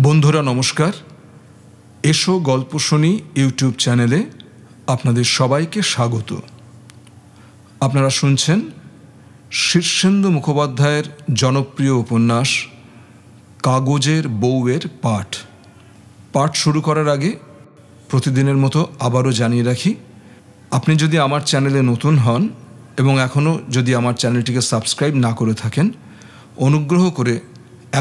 বন্ধুরা নমস্কার। এসো গল্প শুনি ইউটিউব চ্যানেলে আপনাদের সবাইকে স্বাগত। আপনারা শুনছেন শীর্ষেন্দু মুখোপাধ্যায়ের জনপ্রিয় উপন্যাস কাগজের বউয়ের পাঠ শুরু করার আগে প্রতিদিনের মতো আবারও জানিয়ে রাখি, আপনি যদি আমার চ্যানেলে নতুন হন এবং এখনও যদি আমার চ্যানেলটিকে সাবস্ক্রাইব না করে থাকেন, অনুগ্রহ করে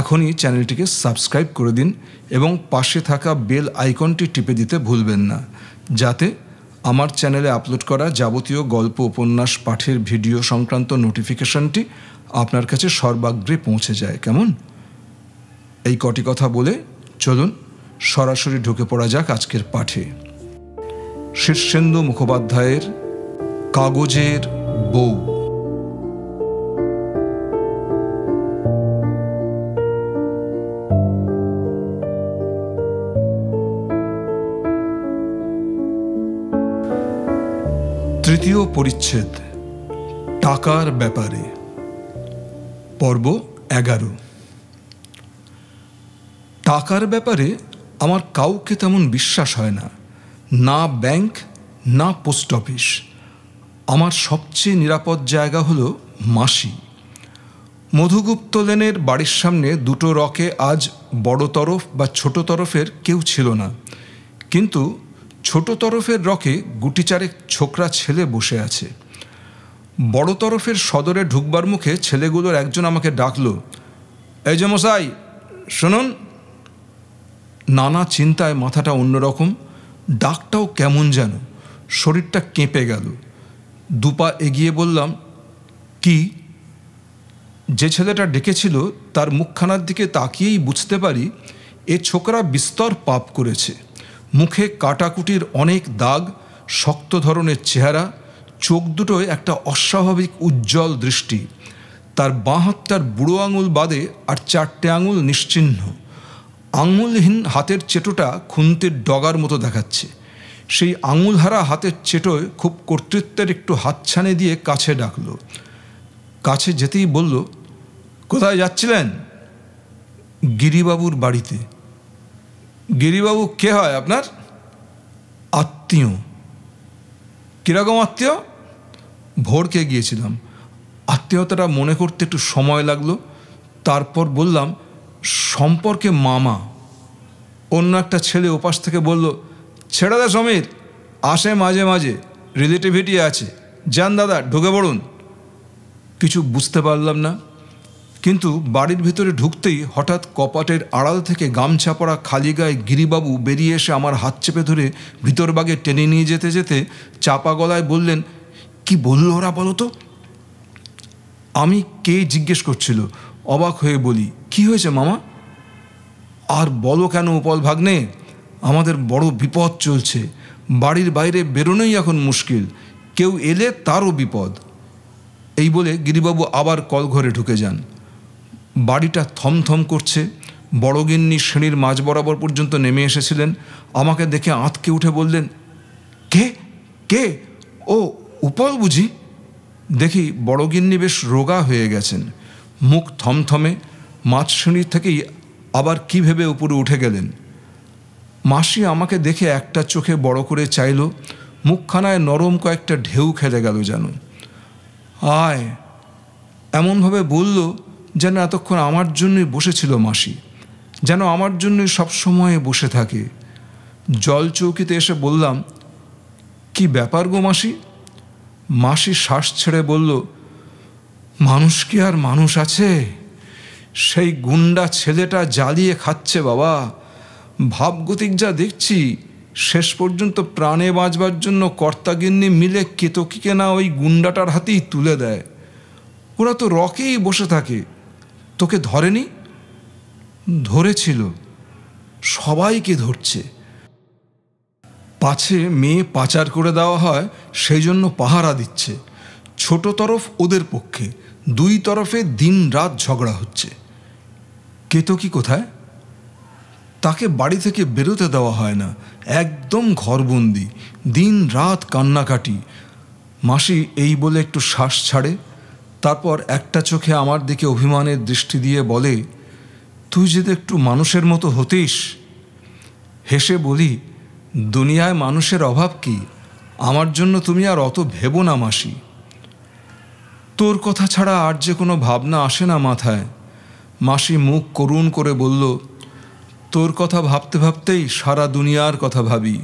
এখনই চ্যানেলটিকে সাবস্ক্রাইব করে দিন এবং পাশে থাকা বেল আইকনটি টিপে দিতে ভুলবেন না, যাতে আমার চ্যানেলে আপলোড করা যাবতীয় গল্প উপন্যাস পাঠের ভিডিও সংক্রান্ত নোটিফিকেশনটি আপনার কাছে সর্বাগ্রে পৌঁছে যায়। কেমন? এই কটি কথা বলে চলুন সরাসরি ঢুকে পড়া যাক আজকের পাঠে। শীর্ষেন্দু মুখোপাধ্যায়ের কাগজের বউ। তৃতীয় পরিচ্ছেদ, টাকার ব্যাপারে, পর্ব 11। টাকার ব্যাপারে আমার কাউকে তেমন বিশ্বাস হয় না, না ব্যাংক না পোস্ট অফিস। আমার সবচেয়ে নিরাপদ জায়গা হলো মাসি। মধুগুপ্ত লেনের বাড়ির সামনে দুটো রকে আজ বড় তরফ বা ছোট তরফের কেউ ছিল না, কিন্তু ছোট তরফের রকে গুটি চারেক ছোকরা ছেলে বসে আছে। বড় তরফের সদরে ঢুকবার মুখে ছেলেগুলোর একজন আমাকে ডাকলো, এই যে মশাই শুনুন। নানা চিন্তায় মাথাটা অন্যরকম, ডাকটাও কেমন যেন, শরীরটা কেঁপে গেল। দুপা এগিয়ে বললাম, কি? যে ছেলেটা ডেকেছিল তার মুখখানার দিকে তাকিয়েই বুঝতে পারি এ ছোকরা বিস্তর পাপ করেছে। মুখে কাটাকুটির অনেক দাগ, শক্ত ধরনের চেহারা, চোখ দুটোয় একটা অস্বাভাবিক উজ্জ্বল দৃষ্টি। তার বাঁ হাতটার বুড়ো আঙুল বাদে আর 4টে আঙুল নিশ্চিহ্ন। আঙুলহীন হাতের চেটোটা খুন্তির ডগার মতো দেখাচ্ছে। সেই আঙুলহারা হাতের চেটোয় খুব কর্তৃত্বের একটু হাতছানি দিয়ে কাছে ডাকলো। কাছে যেতেই বলল, কোথায় যাচ্ছিলেন? গিরিবাবুর বাড়িতে। গিরিবাবু কে হয় আপনার? আত্মীয়। কীরকম আত্মীয়? ভোরকে গিয়েছিলাম। আত্মীয়তাটা মনে করতে একটু সময় লাগলো। তারপর বললাম, সম্পর্কে মামা। অন্য একটা ছেলে ওপাশ থেকে বলল, ছেড়ে দে সমীর, আসে মাঝে মাঝে, রিলেটিভিটি আছে, যান দাদা ঢুকে পড়ুন। কিছু বুঝতে পারলাম না, কিন্তু বাড়ির ভিতরে ঢুকতেই হঠাৎ কপাটের আড়াল থেকে গামছা পরা খালি গায়ে গিরিবাবু বেরিয়ে এসে আমার হাত চেপে ধরে ভিতর বাগে টেনে নিয়ে যেতে যেতে চাপা গলায় বললেন, কি বলল ওরা বলো তো? আমি কে জিজ্ঞেস করছিল, অবাক হয়ে বলি, কি হয়েছে মামা? আর বলো কেন উপল ভাগ্নে, আমাদের বড় বিপদ চলছে। বাড়ির বাইরে বেরোনোই এখন মুশকিল, কেউ এলে তারও বিপদ। এই বলে গিরিবাবু আবার কলঘরে ঢুকে যান। বাড়িটা থমথম করছে। বড়গিন্নি সিঁড়ির মাঝ বরাবর পর্যন্ত নেমে এসেছিলেন। আমাকে দেখে আঁতকে উঠে বললেন, কে কে? ও উপল বুঝি? দেখি বড়গিন্নি বেশ রোগা হয়ে গেছেন, মুখ থমথমে। মাঝ সিঁড়ি থেকেই আবার কি ভেবে উপরে উঠে গেলেন। মাসি আমাকে দেখে একটা চোখে বড় করে চাইল, মুখখানায় নরম কয়েকটা ঢেউ খেলে গেল যেন। আয়, এমনভাবে বলল যেন এতক্ষণ আমার জন্যই বসেছিল মাসি, যেন আমার জন্যই সবসময় বসে থাকে। জল চৌকিতে এসে বললাম, কি ব্যাপার গো মাসি? মাসি শ্বাস ছেড়ে বলল, মানুষ কি আর মানুষ আছে? সেই গুন্ডা ছেলেটা জ্বালিয়ে খাচ্ছে বাবা। ভাবগতিক যা দেখছি, শেষ পর্যন্ত প্রাণে বাঁচবার জন্য কর্তাগিন্নি মিলে কেতকীকে না ওই গুন্ডাটার হাতেই তুলে দেয়। ওরা তো রকেই বসে থাকে। তোকে ধরেনি? ধরেছিল, সবাইকে ধরছে। পাছে মেয়ে পাচার করে দেওয়া হয় সেই জন্য পাহারা দিচ্ছে। ছোট তরফ ওদের পক্ষে, দুই তরফে দিন রাত ঝগড়া হচ্ছে। কেতকী কোথায়? তাকে বাড়ি থেকে বেরোতে দেওয়া হয় না, একদম ঘরবন্দি, দিন রাত কান্নাকাটি। মাসি এই বলে একটু শ্বাস ছাড়ে, তারপর একটা চোখে আমার দিকে অভিমানের দৃষ্টি দিয়ে বলে, তুই যদি একটু মানুষের মতো হতিস। হেসে বলি, দুনিয়ায় মানুষের অভাব কি, আমার জন্য তুমি আর অত ভেবো না মাসি। তোর কথা ছাড়া আর যে কোনো ভাবনা আসে না মাথায়। মাসি মুখ করুণ করে বলল, তোর কথা ভাবতে ভাবতেই সারা দুনিয়ার কথা ভাবি।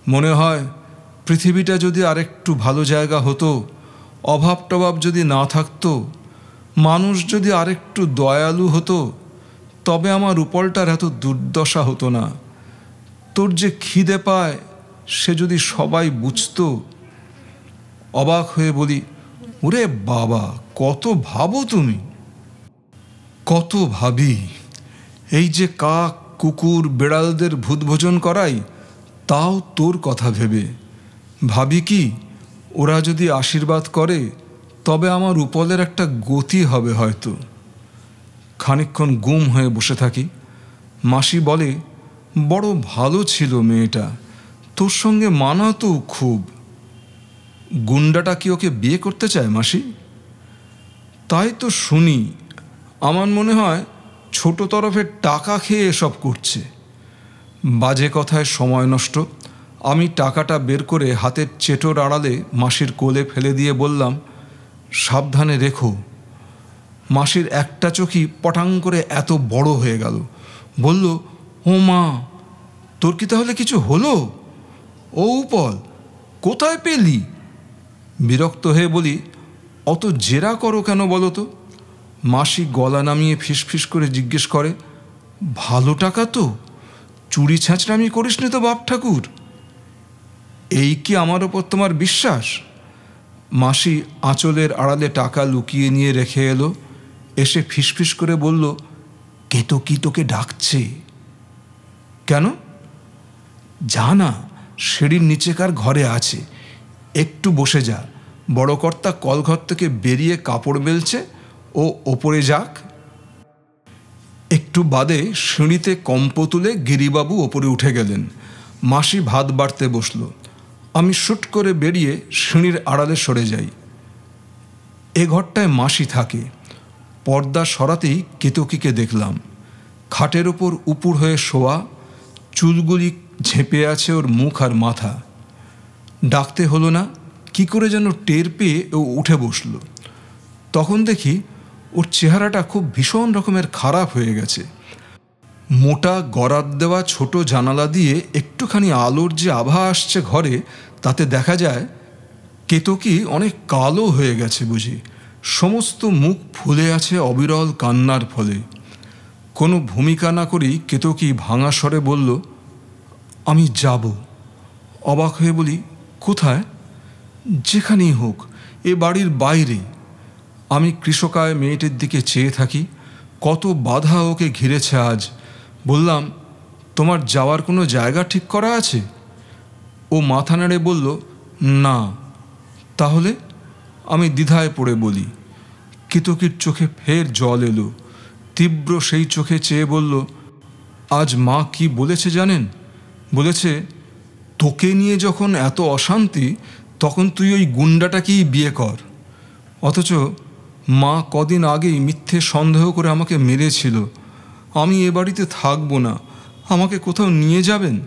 মনে হয় পৃথিবীটা যদি আরেকটু ভালো জায়গা হতো, অভাব টভাব যদি না থাকতো, মানুষ যদি আরেকটু দয়ালু হতো, তবে আমার উপলটার এত দুর্দশা হতো না। তোর যে খিদে পায় সে যদি সবাই বুঝতো। অবাক হয়ে বলি, ওরে বাবা, কত ভাবো তুমি। কত ভাবি। এই যে কাক, কুকুর, বেড়ালদের ভূতভোজন করাই, তাও তোর কথা ভেবে। ভাবি কি, ওরা যদি আশীর্বাদ করে তবে আমার উপলের একটা গতি হবে হয়তো। খানিকক্ষণ গুম হয়ে বসে থাকি। মাসি বলে, বড় ভালো ছিল মেয়েটা, তোর সঙ্গে মানাতো খুব। গুন্ডাটা কি ওকে বিয়ে করতে চায় মাসি? তাই তো শুনি। আমার মনে হয় ছোট তরফের টাকা খেয়ে এসব করছে। বাজে কথায় সময় নষ্ট। আমি টাকাটা বের করে হাতের চেটোর আড়ালে মাসির কোলে ফেলে দিয়ে বললাম, সাবধানে রেখো। মাসির একটা চোখই পটাং করে এত বড় হয়ে গেল। বলল, ও মা, তোর কি তাহলে কিছু হলো? ও উপল, কোথায় পেলি? বিরক্ত হয়ে বলি, অত জেরা করো কেন বলো তো? মাসি গলা নামিয়ে ফিসফিস করে জিজ্ঞেস করে, ভালো টাকা তো? চুরি ছ্যাঁচড়ামি করিস নি তো বাপ ঠাকুর? এই কি আমার ওপর তোমার বিশ্বাস? মাসি আঁচলের আড়ালে টাকা লুকিয়ে নিয়ে রেখে এলো। এসে ফিসফিস করে বলল, কেতকী তোকে ডাকছে। কেন? জানা, সিঁড়ির নিচেকার ঘরে আছে, একটু বসে যা। বড় কর্তা কলঘর থেকে বেরিয়ে কাপড় মেলছে, ও ওপরে যাক। একটু বাদে সিঁড়িতে কম্প তুলে গিরিবাবু ওপরে উঠে গেলেন। মাসি ভাত বাড়তে বসল। আমি শুট করে বেরিয়ে সিঁড়ির আড়ালে সরে যাই। এ ঘরটায় মাসি থাকে। পর্দা সরাতেই কেতকীকে দেখলাম। খাটের ওপর উপুড় হয়ে শোয়া, চুলগুলি ঝেঁপে আছে ওর মুখ আর মাথা। ডাকতে হলো না, কি করে যেন টের পেয়ে ও উঠে বসল। তখন দেখি ওর চেহারাটা খুব ভীষণ রকমের খারাপ হয়ে গেছে। মোটা গরাদ দেওয়া ছোট জানালা দিয়ে একটুখানি আলোর যে আভা আসছে ঘরে, তাতে দেখা যায় কেতকী অনেক কালো হয়ে গেছে বুঝি। সমস্ত মুখ ফুলে আছে অবিরল কান্নার ফলে। কোনো ভূমিকা না করেই কেতকী ভাঙা স্বরে বলল, আমি যাব। অবাক হয়ে বলি, কোথায়? যেখানেই হোক, এ বাড়ির বাইরে। আমি কৃষকায় মেয়েটির দিকে চেয়ে থাকি। কত বাধা ওকে ঘিরেছে আজ। বললাম, তোমার যাওয়ার কোনো জায়গা ঠিক করা আছে? ও মাথা নেড়ে বলল, না। তাহলে? আমি দ্বিধায় পড়ে বলি। কেতকীর চোখে ফের জল এলো। তীব্র সেই চোখে চেয়ে বলল, আজ মা কি বলেছে জানেন? বলেছে, তোকে নিয়ে যখন এত অশান্তি, তখন তুই ওই গুন্ডাটাকেই বিয়ে কর। অথচ মা কদিন আগেই মিথ্যে সন্দেহ করে আমাকে মেরেছিল। আমি এ বাড়িতে থাকবো না, আমাকে কোথাও নিয়ে যাবেন?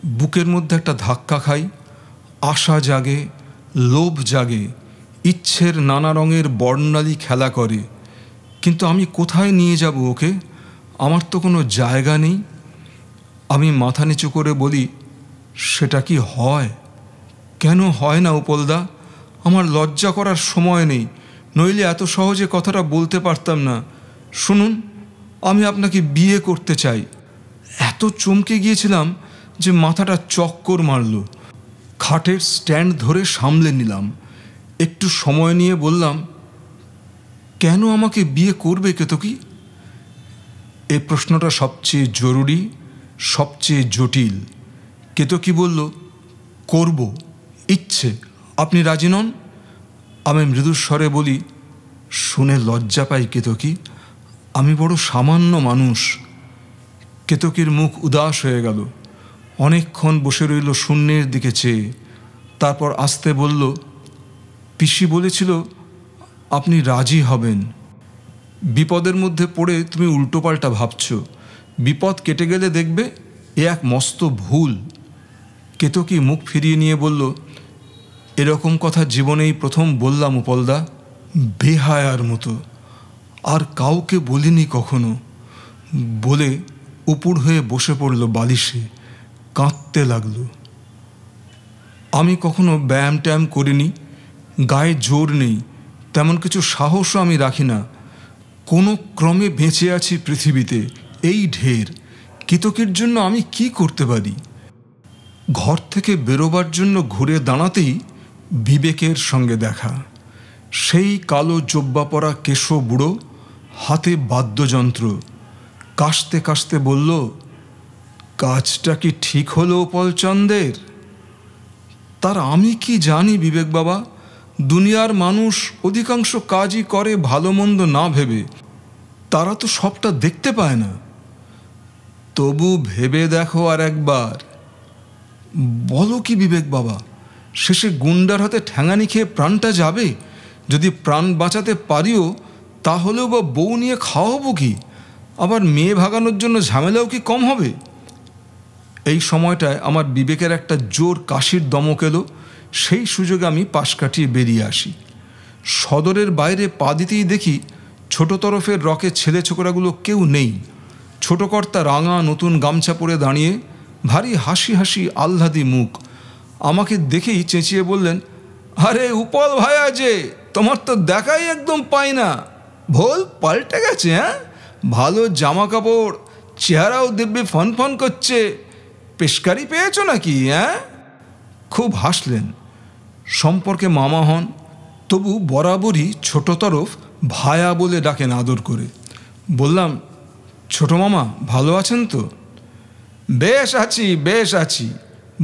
বুকের মধ্যে একটা ধাক্কা খাই। আশা জাগে, লোভ জাগে, ইচ্ছের নানা রঙের বর্ণালী খেলা করে। কিন্তু আমি কোথায় নিয়ে যাব ওকে? আমার তো কোনো জায়গা নেই। আমি মাথা নিচু করে বলি, সেটা কি হয়? কেন হয় না উপলদা? আমার লজ্জা করার সময় নেই, নইলে এত সহজে কথাটা বলতে পারতাম না। শুনুন, আমি আপনাকে বিয়ে করতে চাই। এত চমকে গিয়েছিলাম যে মাথাটা চক্কর মারল। খাটের স্ট্যান্ড ধরে সামলে নিলাম। একটু সময় নিয়ে বললাম, কেন আমাকে বিয়ে করবে কেতকী? এই প্রশ্নটা সবচেয়ে জরুরি, সবচেয়ে জটিল। কেতকী বলল, করব, ইচ্ছে। আপনি রাজি নন? আমি মৃদুস্বরে বলি, শুনে লজ্জা পাই কেতকী, আমি বড় সামান্য মানুষ। কেতকীর মুখ উদাস হয়ে গেল। অনেকক্ষণ বসে রইল শূন্যের দিকে চেয়ে। তারপর আস্তে বলল, পিসি বলেছিল আপনি রাজি হবেন। বিপদের মধ্যে পড়ে তুমি উল্টোপাল্টা ভাবছ, বিপদ কেটে গেলে দেখবে এ এক মস্ত ভুল। কেতকী মুখ ফিরিয়ে নিয়ে বলল, এরকম কথা জীবনেই প্রথম বললাম উপলদা, বেহায়ার মতো, আর কাউকে বলিনি কখনো। বলে উপুড় হয়ে বসে পড়ল বালিশে, কাঁদতে লাগলো। আমি কখনো ব্যায়াম ট্যায়াম করিনি, গায়ে জোর নেই, তেমন কিছু সাহসও আমি রাখি না। কোনো ক্রমে বেঁচে আছি পৃথিবীতে, এই ঢের। কেতকীর জন্য আমি কি করতে পারি? ঘর থেকে বেরোবার জন্য ঘুরে দাঁড়াতেই বিবেকের সঙ্গে দেখা। সেই কালো জোব্বা পরা কেশো বুড়ো, হাতে বাদ্যযন্ত্র, কাশতে কাশতে বলল, কাজটা কি ঠিক হলো উপলচন্দের? তার আমি কি জানি বিবেক বাবা, দুনিয়ার মানুষ অধিকাংশ কাজই করে ভালো মন্দ না ভেবে, তারা তো সবটা দেখতে পায় না। তবু ভেবে দেখো আর একবার। বলো কি বিবেক বাবা, শেষে গুন্ডার হাতে ঠ্যাঙানি খেয়ে প্রাণটা যাবে? যদি প্রাণ বাঁচাতে পারিও, তাহলেও বা বউ নিয়ে খাওয়াবো কি? আবার মেয়ে ভাগানোর জন্য ঝামেলাও কি কম হবে? এই সময়টায় আমার বিবেকের একটা জোর কাশির দমক এলো। সেই সুযোগে আমি পাশ কাটিয়ে বেরিয়ে আসি। সদরের বাইরে পা দিতেই দেখি ছোট তরফের রকের ছেলে ছোকরাগুলো কেউ নেই। ছোট কর্তা রাঙা নতুন গামছা পরে দাঁড়িয়ে, ভারী হাসি হাসি আহ্লাদি মুখ। আমাকে দেখেই চেঁচিয়ে বললেন, আরে উপল ভায়া যে, তোমার তো দেখাই একদম পাই না। ভোল পাল্টে গেছে, হ্যাঁ? ভালো জামা কাপড়, চেহারাও দিব্যি ফনফন করছে। পেশকারি পেয়েছো নাকি, হ্যাঁ? খুব হাসলেন। সম্পর্কে মামা হন, তবু বরাবরই ছোট তরফ ভায়া বলে ডাকেন আদর করে। বললাম, ছোট মামা ভালো আছেন তো? বেশ আছি, বেশ আছি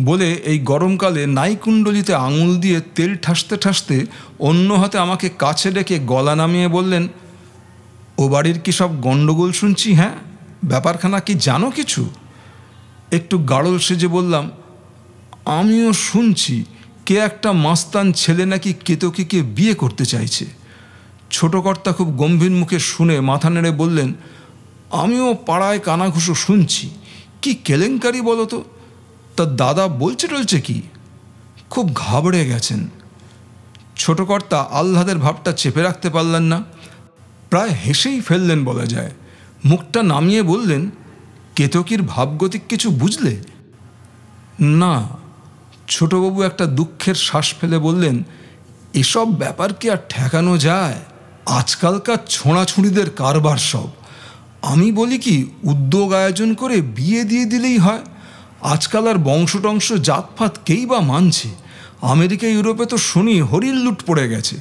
বলে এই গরমকালে নাইকুণ্ডলিতে আঙুল দিয়ে তেল ঠাসতে ঠাসতে অন্য হাতে আমাকে কাছে ডেকে গলা নামিয়ে বললেন, ও বাড়ির কি সব গণ্ডগোল শুনছি, হ্যাঁ? ব্যাপারখানা কি জানো কিছু? একটু গাড়ল সেজে বললাম, আমিও শুনছি কে একটা মাস্তান ছেলে নাকি কেতকীকে বিয়ে করতে চাইছে। ছোট কর্তা খুব গম্ভীর মুখে শুনে মাথা নেড়ে বললেন, আমিও পাড়ায় কানাঘুষো শুনছি। কি কেলেঙ্কারি বলো তো? তার দাদা বলছে টলছে কি? খুব ঘাবড়ে গেছেন। ছোট কর্তা আহ্লাদের ভাবটা চেপে রাখতে পারলেন না, প্রায় হেসেই ফেললেন বলা যায়। মুখটা নামিয়ে বললেন, কেতকীর ভাবগতিক কিছু বুঝলে? না। ছোটবাবু একটা দুঃখের শ্বাস ফেলে বললেন, এসব ব্যাপার কি আর ঠেকানো যায়? আজকালকার ছোঁড়াছুঁড়িদের কারবার সব। আমি বলি কি, উদ্যোগ আয়োজন করে বিয়ে দিয়ে দিলেই হয়। আজকাল আর বংশটংশ জাতপাত কেই বা মানছে? আমেরিকা ইউরোপে তো শুনি হরির লুট পড়ে গেছে।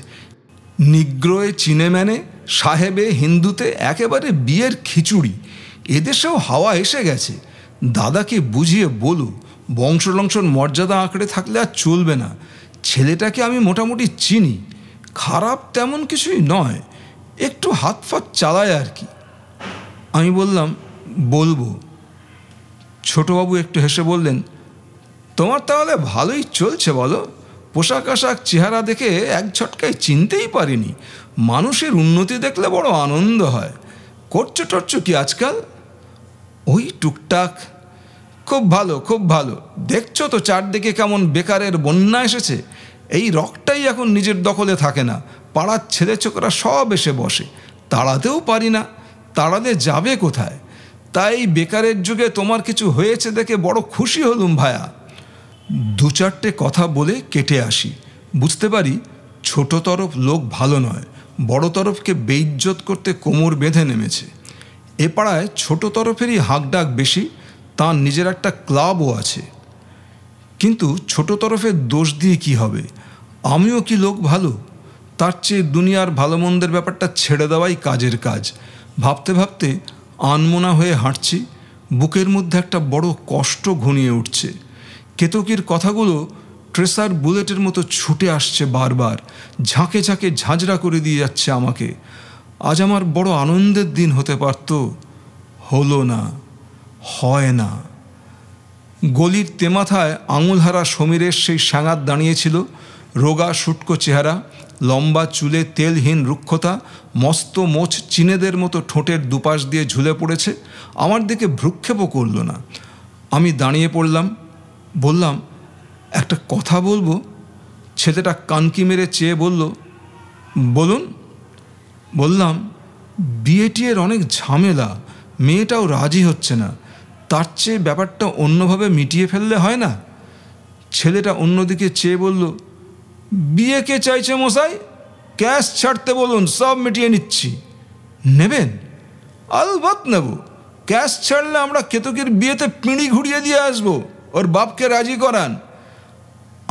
নিগ্রোয়ে চিনেম্যানে, সাহেবে হিন্দুতে একেবারে বিয়ের খিচুড়ি। এদেশেও হাওয়া এসে গেছে। দাদাকে বুঝিয়ে বলো, বংশটংশর মর্যাদা আঁকড়ে থাকলে আর চলবে না। ছেলেটাকে আমি মোটামুটি চিনি, খারাপ তেমন কিছুই নয়, একটু হাত ফাত চালায় আর কি। আমি বললাম, বলবো। ছোটবাবু একটু হেসে বললেন, তোমার তাহলে ভালোই চলছে বলো। পোশাক আশাক চেহারা দেখে এক ঝটকায় চিনতেই পারিনি। মানুষের উন্নতি দেখলে বড় আনন্দ হয়। করছো টরছো কি আজকাল? ওই টুকটাক। খুব ভালো, খুব ভালো। দেখছো তো চারদিকে কেমন বেকারের বন্যা এসেছে। এই রকটাই এখন নিজের দখলে থাকে না। পাড়ার ছেলে ছোকরা সব এসে বসে, তাড়াতেও পারি না। তাড়ালে যাবে কোথায়? তাই বেকারের যুগে তোমার কিছু হয়েছে দেখে বড় খুশি হলুম ভায়া। দু চারটে কথা বলে কেটে আসি। বুঝতে পারি ছোট তরফ লোক ভালো নয়, বড় তরফকে বেইজ্জত করতে কোমর বেঁধে নেমেছে। এ পাড়ায় ছোট তরফেরই হাঁকডাক বেশি, তার নিজের একটা ক্লাবও আছে। কিন্তু ছোট তরফের দোষ দিয়ে কি হবে? আমিও কি লোক ভালো? তার চেয়ে দুনিয়ার ভালো মন্দের ব্যাপারটা ছেড়ে দেওয়াই কাজের কাজ। ভাবতে ভাবতে আনমনা হয়ে হাঁটছি। বুকের মধ্যে একটা বড় কষ্ট ঘনিয়ে উঠছে। কেতকীর কথাগুলো ট্রেসার বুলেটের মতো ছুটে আসছে বারবার, ঝাঁকে ঝাঁকে ঝাঁঝরা করে দিয়ে যাচ্ছে আমাকে। আজ আমার বড় আনন্দের দিন হতে পারত, হলো না, হয় না। গলির তেমাথায় আঙুলহারা সমীরের সেই সাঙাত দাঁড়িয়েছিল, রোগা শুটকো চেহারা, লম্বা চুলে তেলহীন রুক্ষতা, মস্ত মোচ চীনেদের মতো ঠোঁটের দুপাশ দিয়ে ঝুলে পড়েছে। আমার দিকে ভ্রুক্ষেপও করল না। আমি দাঁড়িয়ে পড়লাম, বললাম, একটা কথা বলবো। ছেলেটা কানকি মেরে চেয়ে বলল, বলুন। বললাম, বিয়েটির অনেক ঝামেলা, মেয়েটাও রাজি হচ্ছে না, তার চেয়ে ব্যাপারটা অন্যভাবে মিটিয়ে ফেললে হয় না? ছেলেটা অন্যদিকে চেয়ে বলল, বিয়ে কে চাইছে মশাই? ক্যাশ ছাড়তে বলুন, সব মিটিয়ে নিচ্ছি। নেবেন? আলবাত নেব। ক্যাশ ছাড়লে আমরা কেতকীর বিয়েতে পিঁড়ি ঘুরিয়ে দিয়ে আসবো, ওর বাপকে রাজি করান।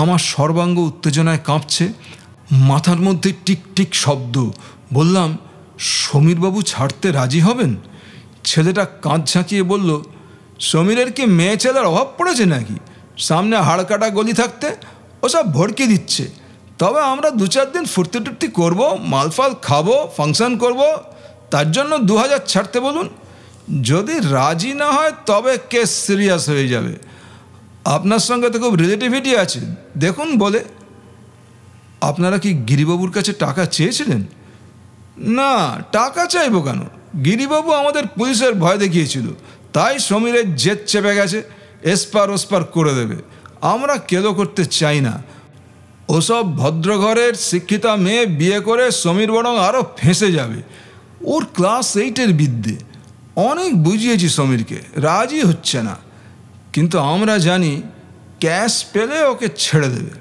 আমার সর্বাঙ্গ উত্তেজনায় কাঁপছে, মাথার মধ্যে টিক টিক শব্দ। বললাম, সমীরবাবু ছাড়তে রাজি হবেন? ছেলেটা কাঁধ ঝাঁকিয়ে বলল, সমীরের কি মেয়ে ছেলের অভাব পড়েছে নাকি? সামনে হাড়কাটা গলি থাকতে ওসব ভড়কে দিচ্ছে। তবে আমরা 2-4 দিন ফুর্তি টুর্তি করবো, মালফাল খাবো, ফাংশন করব, তার জন্য 2000 ছাড়তে বলুন। যদি রাজি না হয় তবে কেস সিরিয়াস হয়ে যাবে। আপনার সঙ্গে তো খুব রিলেটিভিটি আছে, দেখুন বলে। আপনারা কি গিরিবাবুর কাছে টাকা চেয়েছিলেন? না, টাকা চাইবো কেন? গিরিবাবু আমাদের পুলিশের ভয় দেখিয়েছিল, তাই সমীরের জেদ চেপে গেছে, এসপার ওসপার করে দেবে। আমরা কেলো করতে চাই না। ওসব ভদ্রঘরের শিক্ষিতা মেয়ে বিয়ে করে সমীর বরং আরও ফেঁসে যাবে। ওর ক্লাস 8-এর বিদ্যে। অনেক বুঝিয়েছি সমীরকে, রাজি হচ্ছে না। কিন্তু আমরা জানি ক্যাশ পেলে ওকে ছেড়ে দেবে।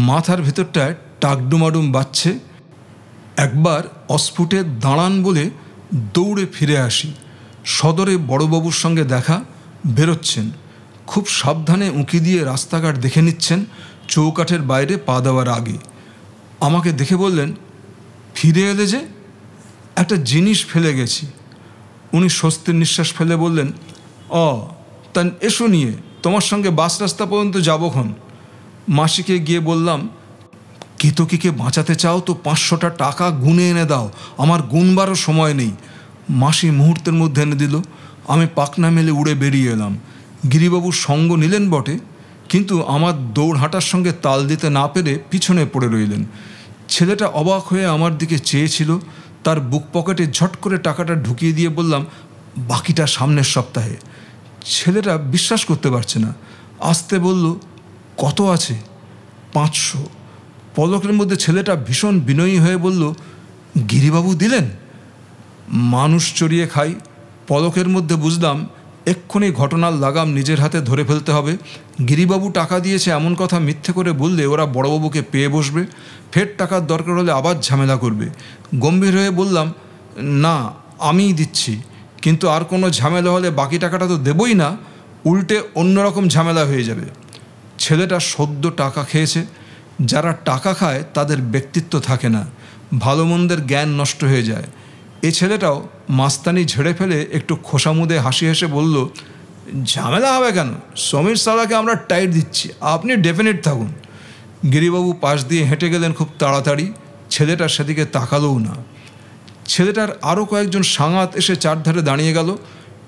মাথার ভেতরটায় টাকডুমাডুম বাজছে। একবার অস্ফুটে দাঁড়ান বলে দৌড়ে ফিরে আসি। সদরে বড়বাবুর সঙ্গে দেখা, বেরোচ্ছেন। খুব সাবধানে উঁকি দিয়ে রাস্তাঘাট দেখে নিচ্ছেন চৌকাঠের বাইরে পা দেওয়ার আগে। আমাকে দেখে বললেন, ফিরে এলে যে? একটা জিনিস ফেলে গেছি। উনি স্বস্তির নিঃশ্বাস ফেলে বললেন, তা এসো নিয়ে, তোমার সঙ্গে বাস রাস্তা পর্যন্ত যাবক্ষণ। মাসিকে গিয়ে বললাম, কেতকীকে বাঁচাতে চাও তো 500টা টাকা গুনে এনে দাও, আমার গুনবারও সময় নেই। মাসি মুহূর্তের মধ্যে এনে দিল। আমি পাখনা মেলে উড়ে বেরিয়ে এলাম। গিরিবাবুর সঙ্গ নিলেন বটে, কিন্তু আমার দৌড় হাঁটার সঙ্গে তাল দিতে না পেরে পিছনে পড়ে রইলেন। ছেলেটা অবাক হয়ে আমার দিকে চেয়েছিল। তার বুক পকেটে ঝট করে টাকাটা ঢুকিয়ে দিয়ে বললাম, বাকিটা সামনের সপ্তাহে। ছেলেটা বিশ্বাস করতে পারছে না, আসতে বলল, কত আছে? 500। পলকের মধ্যে ছেলেটা ভীষণ বিনয়ী হয়ে বলল, গিরিবাবু দিলেন? মানুষ চড়িয়ে খাই। পলকের মধ্যে বুঝলাম এক্ষুনি ঘটনার লাগাম নিজের হাতে ধরে ফেলতে হবে। গিরিবাবু টাকা দিয়েছে এমন কথা মিথ্যে করে বললে ওরা বড়বাবুকে পেয়ে বসবে, ফের টাকার দরকার হলে আবার ঝামেলা করবে। গম্ভীর হয়ে বললাম, না, আমিই দিচ্ছি, কিন্তু আর কোনো ঝামেলা হলে বাকি টাকাটা তো দেবই না, উল্টে অন্যরকম ঝামেলা হয়ে যাবে। ছেলেটা সদ্য টাকা খেয়েছে। যারা টাকা খায় তাদের ব্যক্তিত্ব থাকে না, ভালো মন্দের জ্ঞান নষ্ট হয়ে যায়। এ ছেলেটাও মাস্তানি ঝেড়ে ফেলে একটু খোসামুদে হাসি হেসে বলল, ঝামেলা হবে কেন? সমীর সালাকে আমরা টাইট দিচ্ছি, আপনি ডেফিনেট থাকুন। গিরিবাবু পাশ দিয়ে হেঁটে গেলেন খুব তাড়াতাড়ি। ছেলেটা সেদিকে তাকালোও না। ছেলেটার আরও কয়েকজন সাঙাত এসে চারধারে দাঁড়িয়ে গেল।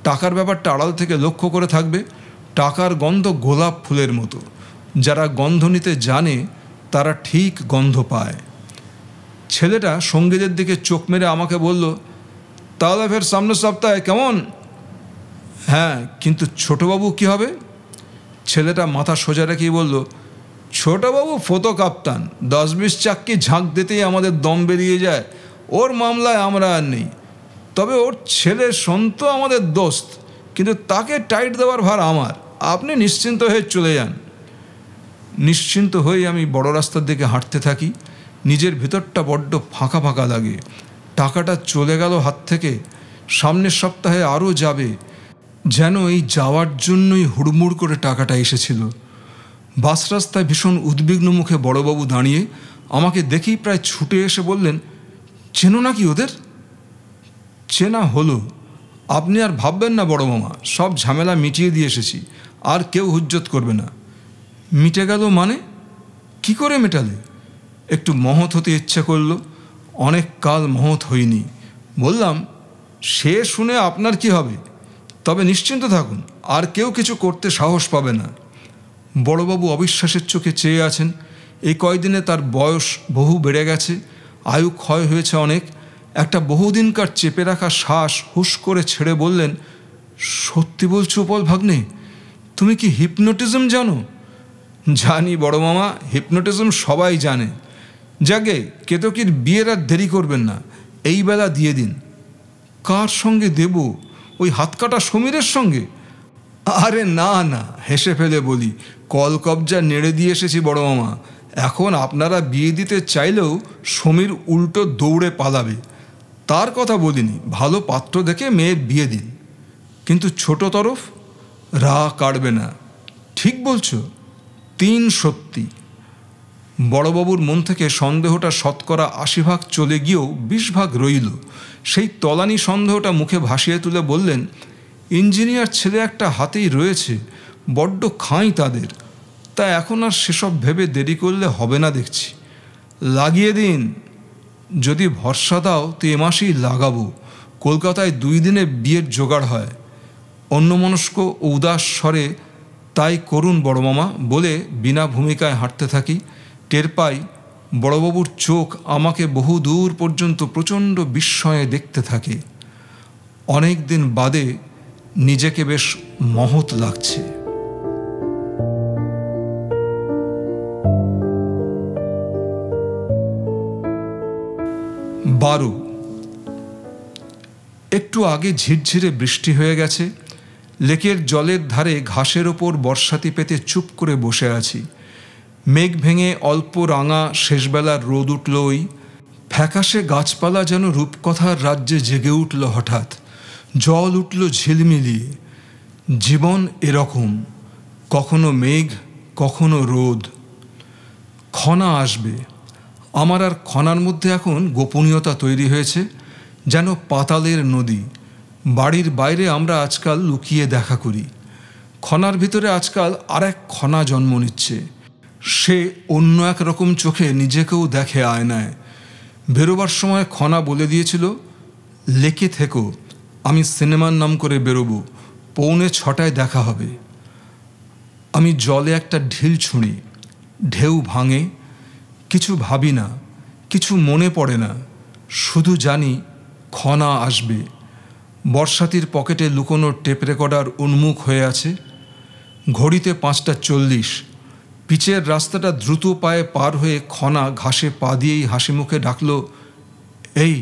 টাকার ব্যাপারটা আড়াল থেকে লক্ষ্য করে থাকবে। টাকার গন্ধ গোলাপ ফুলের মতো। যারা গন্ধ নিতে জানে তারা ঠিক গন্ধ পায়। ছেলেটা সঙ্গীদের দিকে চোখ মেরে আমাকে বলল, তাহলে ফের সামনের সপ্তাহে কেমন? হ্যাঁ, কিন্তু ছোটবাবু কী হবে? ছেলেটা মাথা সোজা রেখেই বলল, ছোটবাবু ফতো কাপ্তান, 10-20 চাক্কি ঝাঁক দিতেই আমাদের দম বেরিয়ে যায়। ওর মামলায় আমরা আর নেই। তবে ওর ছেলে সন্ত আমাদের দোস্ত, কিন্তু তাকে টাইট দেওয়ার ভার আমার। আপনি নিশ্চিন্ত হয়ে চলে যান। নিশ্চিন্ত হয়ে আমি বড় রাস্তার দিকে হাঁটতে থাকি। নিজের ভিতরটা বড্ড ফাঁকা ফাঁকা লাগে। টাকাটা চলে গেল হাত থেকে, সামনের সপ্তাহে আরও যাবে। যেন এই যাওয়ার জন্যই হুড়মুড় করে টাকাটা এসেছিল। বাস রাস্তায় ভীষণ উদ্বিগ্ন মুখে বড়বাবু দাঁড়িয়ে আমাকে দেখেই প্রায় ছুটে এসে বললেন, চেনো নাকি ওদের? চেনা হলো। আপনি আর ভাববেন না বড় মামা, সব ঝামেলা মিটিয়ে দিয়ে এসেছি, আর কেউ হুজ্জত করবে না। মিটে গেল মানে? কি করে মেটালে? একটু মহৎ হতে ইচ্ছে করল। অনেক কাল মহৎ হইনি। বললাম, সে শুনে আপনার কি হবে? তবে নিশ্চিন্ত থাকুন, আর কেউ কিছু করতে সাহস পাবে না। বড়বাবু অবিশ্বাসের চোখে চেয়ে আছেন। এই কয়দিনে তার বয়স বহু বেড়ে গেছে, আয়ু ক্ষয় হয়েছে অনেক। একটা বহুদিনকার চেপে রাখা শ্বাস হুশ করে ছেড়ে বললেন, সত্যি বলছো উপল ভাগ্নে, তুমি কি হিপনোটিজম জানো? জানি বড় মামা, হিপনোটিজম সবাই জানে। যাকে কেতকীর বিয়ের আর দেরি করবেন না, এই বেলা দিয়ে দিন। কার সঙ্গে দেব? ওই হাতকাটা সমীরের সঙ্গে? আরে না না, হেসে ফেলে বলি, কল কবজা নেড়ে দিয়ে এসেছি বড় মামা। এখন আপনারা বিয়ে দিতে চাইলেও সমীর উল্টো দৌড়ে পালাবে। তার কথা বলিনি, ভালো পাত্র দেখে মেয়ের বিয়ে দিন। কিন্তু ছোট তরফ রা কাটবে না। ঠিক বলছো? 3 সত্যি। বড়বাবুর মন থেকে সন্দেহটা 80% চলে গিয়েও 20% রইল। সেই তলানি সন্দেহটা মুখে ভাসিয়ে তুলে বললেন, ইঞ্জিনিয়ার ছেলে একটা হাতেই রয়েছে, বড্ড খাঁই তাদের। তা এখন আর সেসব ভেবে দেরি করলে হবে না দেখছি। লাগিয়ে দিন। যদি ভরসা দাও তো এ মাসেই লাগাবো। কলকাতায় 2 দিনে বিয়ের জোগাড় হয়। অন্যমনস্ক ও উদাস স্বরে, তাই করুন বড় মামা বলে বিনা ভূমিকায় হাঁটতে থাকি। টের পাই বড়বাবুর চোখ আমাকে বহু দূর পর্যন্ত প্রচণ্ড বিস্ময়ে দেখতে থাকে। অনেক দিন বাদে নিজেকে বেশ মহৎ লাগছে। বারো। একটু আগে ঝিরঝিরে বৃষ্টি হয়ে গেছে। লেকের জলের ধারে ঘাসের ওপর বর্ষাতি পেতে চুপ করে বসে আছি। মেঘ ভেঙে অল্প রাঙা শেষবেলার রোদ উঠল। ওই ফ্যাকাশে গাছপালা যেন রূপকথার রাজ্যে জেগে উঠল হঠাৎ। জল উঠল ঝিলমিলিয়ে। জীবন এরকম, কখনো মেঘ, কখনো রোদ। খনা আসবে। আমার আর খনার মধ্যে এখন গোপনীয়তা তৈরি হয়েছে, যেন পাতালের নদী। বাড়ির বাইরে আমরা আজকাল লুকিয়ে দেখা করি। খনার ভিতরে আজকাল আর এক খনা জন্ম নিচ্ছে। সে অন্য এক রকম চোখে নিজেকেও দেখে আয়নায়। বেরোবার সময় খনা বলে দিয়েছিল, লেকে থেকো, আমি সিনেমার নাম করে বেরোবো, 6:45 দেখা হবে। আমি জলে একটা ঢিল ছুঁড়ি, ঢেউ ভাঙে। কিছু ভাবি না, কিছু মনে পড়ে না, শুধু জানি খনা আসবে। বর্ষাতির পকেটে লুকোনো টেপ রেকর্ডার উন্মুখ হয়ে আছে। ঘড়িতে 5:40। পিচের রাস্তাটা দ্রুত পায়ে পার হয়ে খনা ঘাসে পা দিয়েই হাসি মুখে ডাকল, এই।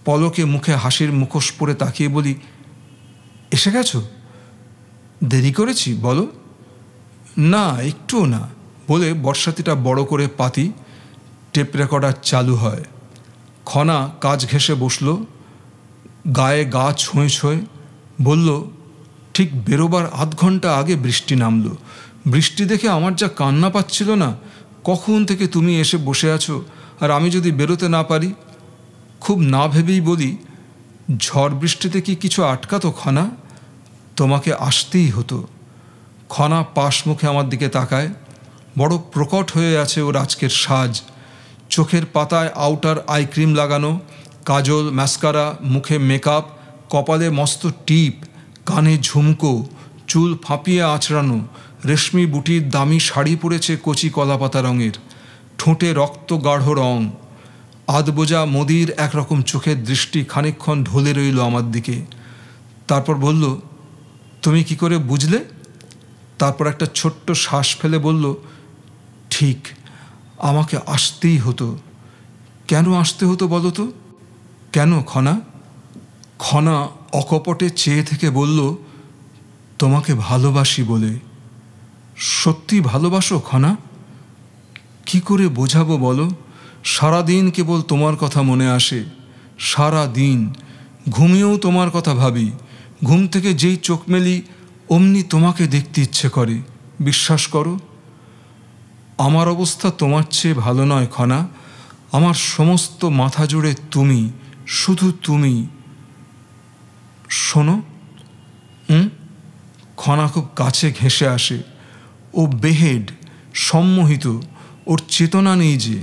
পলকে মুখে হাসির মুখোশ পরে তাকিয়ে বলি, এসে গেছো? দেরি করেছি বলো? না, একটুও না বলে বর্ষাতিটা বড় করে পাতি। টেপ রেকর্ডার চালু হয়। খনা কাজ ঘেঁষে বসল, গায়ে গা ছুঁয়ে ছুঁয়ে বলল, ঠিক বেরোবার আধ ঘন্টা আগে বৃষ্টি নামলো। বৃষ্টি দেখে আমার যা কান্না পাচ্ছিল না, কখন থেকে তুমি এসে বসে আছো, আর আমি যদি বেরোতে না পারি। খুব না ভেবেই বলি, ঝড় বৃষ্টিতে কি কিছু আটকাতো খনা? তোমাকে আসতেই হতো। খনা পাশ মুখে আমার দিকে তাকায়। বড় প্রকট হয়ে আছে ওর আজকের সাজ। চোখের পাতায় আউটার আই ক্রিম লাগানো, কাজল, ম্যাসকারা, মুখে মেকআপ, কপালে মস্ত টিপ, কানে ঝুমকো, চুল ফাঁপিয়ে আঁচড়ানো, রেশমি বুটির দামি শাড়ি পরেছে কচি কলাপাতা রঙের, ঠোঁটে রক্ত গাঢ় রং। আধবোজা মোদির একরকম চোখের দৃষ্টি খানিকক্ষণ ঢলে রইল আমার দিকে। তারপর বলল, তুমি কি করে বুঝলে? তারপর একটা ছোট্ট শ্বাস ফেলে বলল, ঠিক, আমাকে আসতেই হতো। কেন আসতে হতো বলো তো? কেন খনা? খনা অকপটে চেয়ে থেকে বলল, তোমাকে ভালোবাসি বলে। সত্যি ভালোবাসো খনা? কি করে বোঝাবো বলো? সারাদিন কেবল তোমার কথা মনে আসে। সারা দিন ঘুমিয়েও তোমার কথা ভাবি। ঘুম থেকে যেই চোখ মেলি অমনি তোমাকে দেখতে ইচ্ছে করে। বিশ্বাস করো, আমার অবস্থা তোমার চেয়ে ভালো নয় খনা। আমার সমস্ত মাথা জুড়ে তুমি, শুধু তুমি। শোনো। খনা খুব কাছে ঘেঁষে আসে। ও বেহেড, সম্মোহিত। ওর চেতনা নেই যে।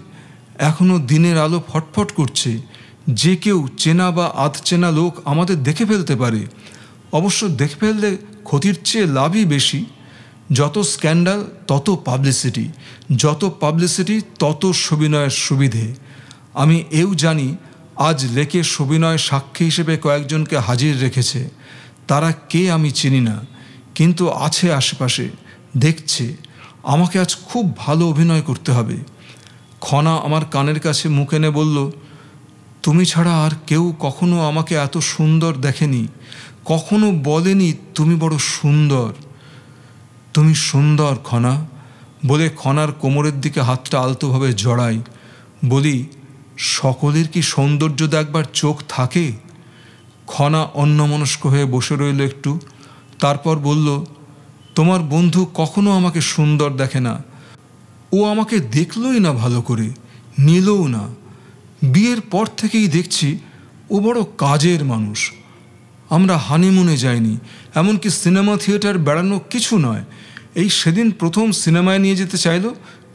এখনও দিনের আলো ফটফট করছে। যে কেউ, চেনা বা আধচেনা লোক আমাদের দেখে ফেলতে পারে। অবশ্য দেখে ফেললে ক্ষতির চেয়ে লাভই বেশি। যত স্ক্যান্ডাল তত পাবলিসিটি, যত পাবলিসিটি তত সবিনয়ের সুবিধে। আমি এও জানি আজ লেকে সবিনয় সাক্ষী হিসেবে কয়েকজনকে হাজির রেখেছে। তারা কে আমি চিনি না, কিন্তু আছে আশেপাশে, দেখছে। আমাকে আজ খুব ভালো অভিনয় করতে হবে। খনা আমার কানের কাছে মুখ এনে বলল, তুমি ছাড়া আর কেউ কখনো আমাকে এত সুন্দর দেখেনি, কখনো বলেনি তুমি বড় সুন্দর। তুমি সুন্দর খনা বলে খনার কোমরের দিকে হাতটা আলতোভাবে জড়াই। বলি, সকলের কি সৌন্দর্য দেখবার চোখ থাকে? খনা অন্যমনস্ক হয়ে বসে রইল একটু, তারপর বলল, তোমার বন্ধু কখনো আমাকে সুন্দর দেখে না। ও আমাকে দেখলই না, ভালো করে নিলও না। বিয়ের পর থেকেই দেখছি ও বড় কাজের মানুষ। আমরা হানিমুনে যাইনি, এমনকি সিনেমা থিয়েটার বেড়ানো কিছু নয়। এই সেদিন প্রথম সিনেমায় নিয়ে যেতে চাইল,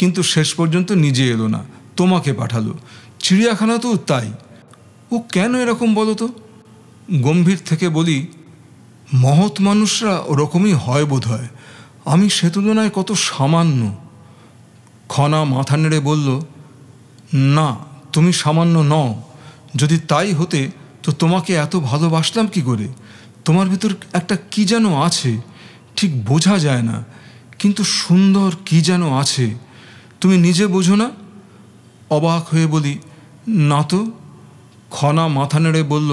কিন্তু শেষ পর্যন্ত নিজে এলো না, তোমাকে পাঠালো। চিড়িয়াখানাতেও তাই। ও কেন এরকম বলো তো? গম্ভীর থেকে বলি, মহৎ মানুষরা ওরকমই হয় বোধ হয়, আমি সে তুলনায় কত সামান্য। খনা মাথা নেড়ে বলল, না, তুমি সামান্য নও। যদি তাই হতে তো তোমাকে এত ভালোবাসলাম কি করে? তোমার ভিতর একটা কি যেন আছে, ঠিক বোঝা যায় না, কিন্তু সুন্দর কি যেন আছে। তুমি নিজে বোঝো না? অবাক হয়ে বলি, না তো। খনা মাথা নেড়ে বলল,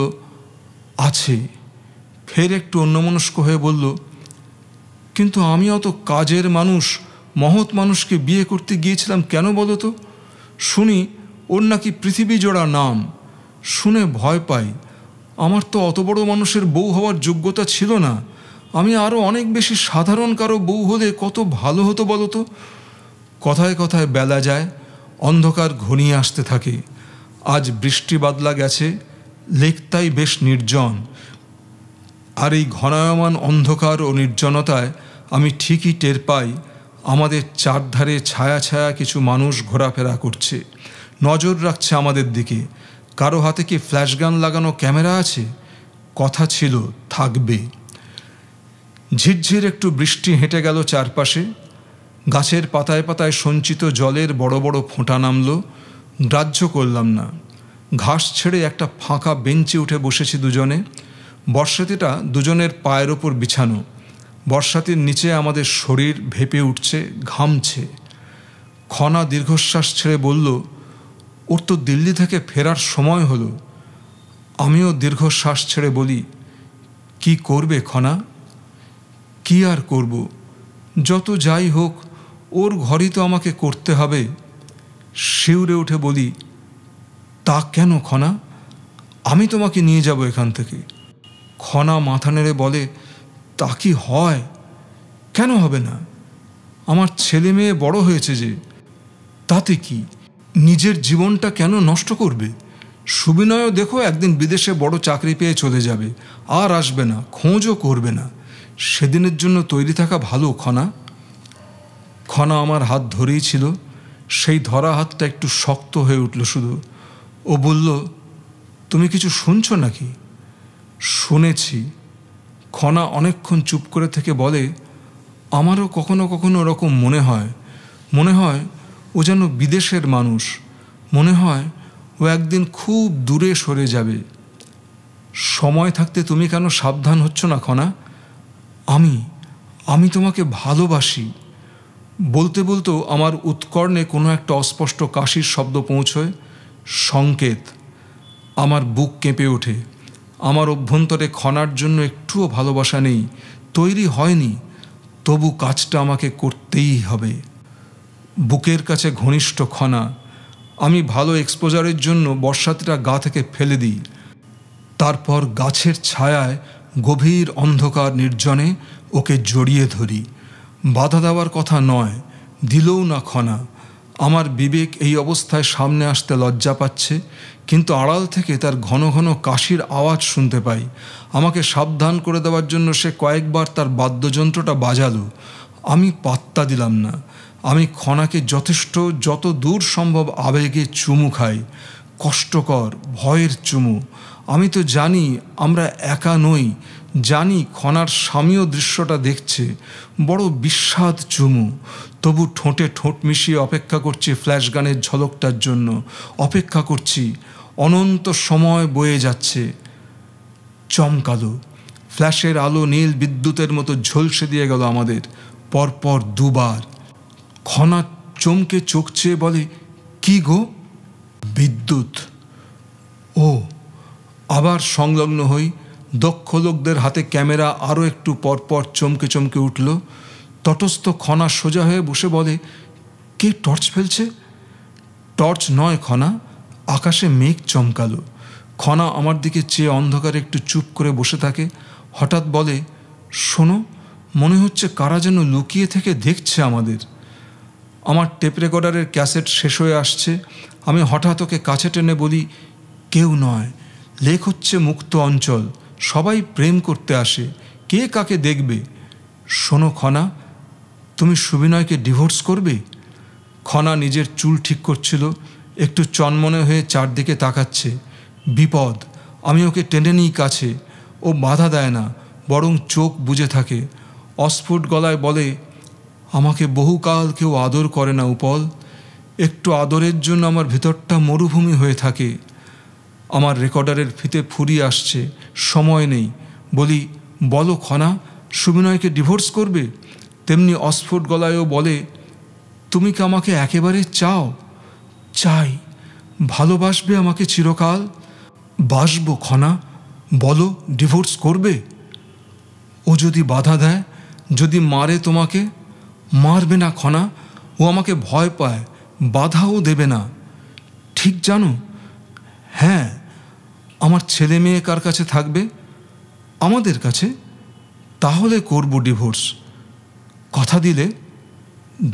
আছে। ফের একটু অন্যমনস্ক হয়ে বলল, কিন্তু আমি অত কাজের মানুষ, মহৎ মানুষকে বিয়ে করতে গিয়েছিলাম কেন বলো তো? শুনি ওর নাকি পৃথিবী জোড়া নাম, শুনে ভয় পাই। আমার তো অত বড় মানুষের বউ হওয়ার যোগ্যতা ছিল না। আমি আরও অনেক বেশি সাধারণ কারো বউ হলে কত ভালো হতো বলো তো। কথায় কথায় বেলা যায়, অন্ধকার ঘনিয়ে আসতে থাকে। আজ বৃষ্টি বাদলা গেছে, লেকটাই বেশ নির্জন। আর এই ঘনায়মান অন্ধকার ও নির্জনতায় আমি ঠিকই টের পাই আমাদের চারধারে ছায়া ছায়া কিছু মানুষ ঘোরাফেরা করছে, নজর রাখছে আমাদের দিকে। কারো হাতে কি ফ্ল্যাশগান লাগানো ক্যামেরা আছে? কথা ছিল থাকবে। ঝিরঝির একটু বৃষ্টি হেঁটে গেল চারপাশে। গাছের পাতায় পাতায় সঞ্চিত জলের বড় বড় ফোঁটা নামল, গ্রাহ্য করলাম না। ঘাস ছেড়ে একটা ফাঁকা বেঞ্চে উঠে বসেছি দুজনে। বর্ষাতিটা দুজনের পায়ের ওপর বিছানো। বর্ষাতির নিচে আমাদের শরীর ভেপে উঠছে, ঘামছে। খনা দীর্ঘশ্বাস ছেড়ে বলল, ওর তো দিল্লি থেকে ফেরার সময় হলো। আমিও দীর্ঘশ্বাস ছেড়ে বলি, কি করবে খনা? কি আর করব, যত যাই হোক ওর ঘরই তো আমাকে করতে হবে। শিউরে উঠে বলি, তা কেন খনা? আমি তোমাকে নিয়ে যাব এখান থেকে। খনা মাথা নেড়ে বলে, তা কি হয়? কেন হবে না? আমার ছেলে মেয়ে বড় হয়েছে যে, তাতে কি? নিজের জীবনটা কেন নষ্ট করবে? সুবিনয়ও দেখো একদিন বিদেশে বড় চাকরি পেয়ে চলে যাবে, আর আসবে না, খোঁজও করবে না। সেদিনের জন্য তৈরি থাকা ভালো খনা। খনা আমার হাত ধরেই ছিল, সেই ধরা হাতটা একটু শক্ত হয়ে উঠল শুধু। ও বলল, তুমি কিছু শুনছো নাকি? শুনেছি। খনা অনেকক্ষণ চুপ করে থেকে বলে, আমারও কখনো কখনো ওরকম মনে হয় ও যেন বিদেশের মানুষ। মনে হয় ও একদিন খুব দূরে সরে যাবে। সময় থাকতে তুমি কেন সাবধান হচ্ছ না খনা? আমি তোমাকে ভালোবাসি। বলতে বলতেও আমার উৎকর্ণে কোনো একটা অস্পষ্ট কাশির শব্দ পৌঁছয়, সংকেত। আমার বুক কেঁপে ওঠে। আমার অভ্যন্তরে খনার জন্য একটুও ভালোবাসা নেই, তৈরি হয়নি। তবু কাজটা আমাকে করতেই হবে। বুকের কাছে ঘনিষ্ঠ খনা। আমি ভালো এক্সপোজারের জন্য বর্ষাতিটা গা থেকে ফেলে দিই। তারপর গাছের ছায়ায় গভীর অন্ধকার নির্জনে ওকে জড়িয়ে ধরি। বাধা দেওয়ার কথা নয়, দিলও না খনা। আমার বিবেক এই অবস্থায় সামনে আসতে লজ্জা পাচ্ছে, কিন্তু আড়াল থেকে তার ঘন ঘন কাশির আওয়াজ শুনতে পাই। আমাকে সাবধান করে দেওয়ার জন্য সে কয়েকবার তার বাদ্যযন্ত্রটা বাজালো। আমি পাত্তা দিলাম না। আমি খনাকে যত দূর সম্ভব আবেগে চুমু খাই, কষ্টকর ভয়ের চুমু। আমি তো জানি আমরা একা নই, জানি খনার স্বামীও দৃশ্যটা দেখছে, বড় বিস্বাদ চুমু। তবু ঠোঁটে ঠোঁট মিশিয়ে অপেক্ষা করছি ফ্ল্যাশ গানের ঝলকটার জন্য। অপেক্ষা করছি, অনন্ত সময় বয়ে যাচ্ছে। চমকালো, ফ্ল্যাশের আলো নীল বিদ্যুতের মতো ঝলসে দিয়ে গেল আমাদের, পরপর দুবার। খনা চমকে চোখ চেয়ে বলে, কি গো? বিদ্যুৎ। ও, আবার সংলগ্ন হই। দক্ষ লোকদের হাতে ক্যামেরা আরও একটু পরপর চমকে চমকে উঠল। তটস্থ খনা সোজা হয়ে বসে বলে, কে টর্চ ফেলছে? টর্চ নয় খনা, আকাশে মেঘ চমকালো। খনা আমার দিকে চেয়ে অন্ধকারে একটু চুপ করে বসে থাকে। হঠাৎ বলে, শোনো, মনে হচ্ছে কারা যেন লুকিয়ে থেকে দেখছে আমাদের। আমার টেপ রেকর্ডারের ক্যাসেট শেষ হয়ে আসছে। আমি হঠাৎ ওকে কাছে টেনে বলি, কেউ নয়, লেক হচ্ছে মুক্ত অঞ্চল, সবাই প্রেম করতে আসে, কে কাকে দেখবে। শোনো খনা, তুমি সুবিনয়কে ডিভোর্স করবে? খনা নিজের চুল ঠিক করছিল, একটু চনমনে হয়ে চারদিকে তাকাচ্ছে। বিপদ। আমি ওকে টেনে নিই কাছে। ও বাধা দেয় না, বরং চোখ বুজে থাকে। অস্ফুট গলায় বলে, আমাকে বহুকাল কেউ আদর করে না উপল। একটু আদরের জন্য আমার ভিতরটা মরুভূমি হয়ে থাকে। আমার রেকর্ডারের ফিতে ফুরিয়ে আসছে, সময় নেই। বলি, বলো খনা, সুবিনয়কে ডিভোর্স করবে? তেমনি অস্ফুট গলায়ও বলে, তুমি কি আমাকে একেবারে চাও? চাই। ভালোবাসবে আমাকে চিরকাল? বাসবো খনা, বলো, ডিভোর্স করবে? ও যদি বাধা দেয়, যদি মারে তোমাকে? মারবে না খনা, ও আমাকে ভয় পায়, বাধাও দেবে না। ঠিক জানো? হ্যাঁ। আমার ছেলে মেয়ে কার কাছে থাকবে? আমাদের কাছে। তাহলে করব ডিভোর্স। কথা দিলে?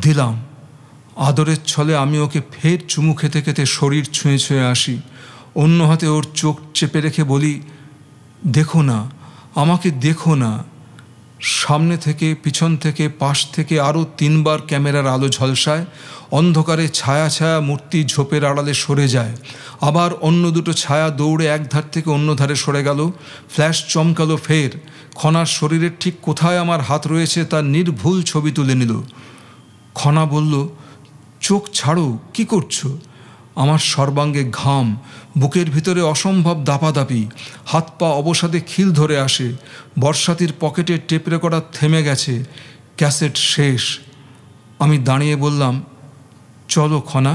দিলাম। আদরের ছলে আমি ওকে ফের চুমু খেতে খেতে শরীর ছুঁয়ে ছুঁয়ে আসি। অন্য হাতে ওর চোখ চেপে রেখে বলি, দেখো না, আমাকে দেখো না। সামনে থেকে, পিছন থেকে, পাশ থেকে আরও 3 বার ক্যামেরার আলো ঝলসায়। অন্ধকারে ছায়া ছায়া মূর্তি ঝোপের আড়ালে সরে যায়। আবার অন্য দুটো ছায়া দৌড়ে এক ধার থেকে অন্য ধারে সরে গেল। ফ্ল্যাশ চমকালো ফের। খনার শরীরের ঠিক কোথায় আমার হাত রয়েছে তার নির্ভুল ছবি তুলে নিল। খনা বলল, চোখ ছাড়ো, কি করছো? আমার সর্বাঙ্গে ঘাম, বুকের ভিতরে অসম্ভব দাপাদাপি, হাত পা অবসাদে খিল ধরে আসে। বর্ষাতির পকেটে টেপ রেকর্ডার থেমে গেছে, ক্যাসেট শেষ। আমি দাঁড়িয়ে বললাম, চলো খনা,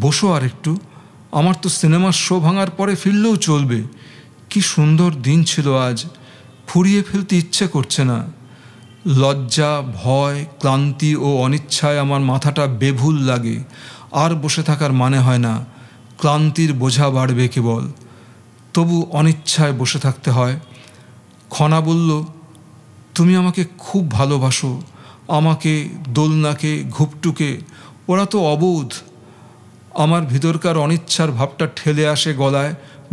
বসো আর একটু। আমার তো সিনেমার শো ভাঙার পরে ফিরলেও চলবে। কি সুন্দর দিন ছিল আজ, ফুরিয়ে ফেলতে ইচ্ছে করছে না। লজ্জা, ভয়, ক্লান্তি ও অনিচ্ছায় আমার মাথাটা বেভুল লাগে। আর বসে থাকার মানে হয় না, ক্লান্তির বোঝা বাড়বে কেবল। তবু অনিচ্ছায় বসে থাকতে হয়। খনা বলল, তুমি আমাকে খুব ভালোবাসো, আমাকে, দোলনাকে, ঘুপটুকে। ওরা তো অবোধ। আমার ভিতরকার অনিচ্ছার ভাবটা ঠেলে আসে গলায়